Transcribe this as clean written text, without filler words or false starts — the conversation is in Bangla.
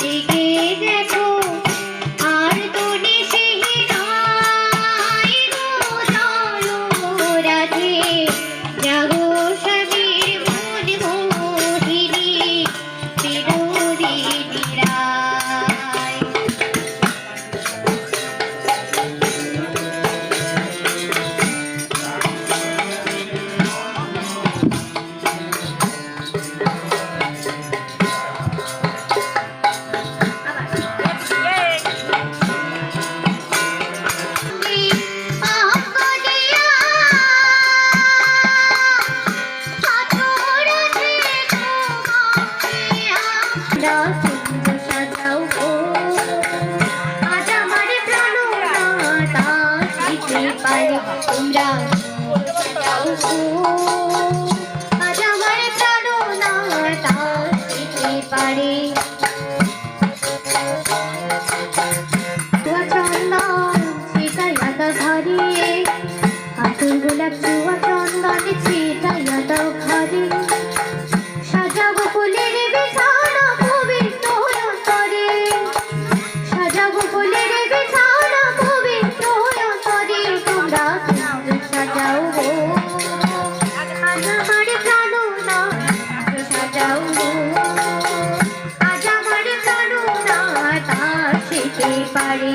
জেগে দেখো আর তো দেশে নাই গো চলো রাধে জাগো স্বামীর মন মোহিনী বিনোদিনী রায়। তোমরা সাজাও গো আজ আমার প্রাণনাথ আসিতে পারে। চন্দন ছিটাইয়া দাও ঘরে আতুর গোলাপ চুয়া চন্দন ছিটাইয়া দাও ঘরে সাজাবো ফুলের বিছানা পবিত্র অন্তরে সাজাবো ফুলের বিছানা পবিত্র অন্তরে তোমরা সাজাও গো আজ আমার প্রাণনাথ সাজাও গো আজ আমার প্রাণনাথ আসিতে পারে।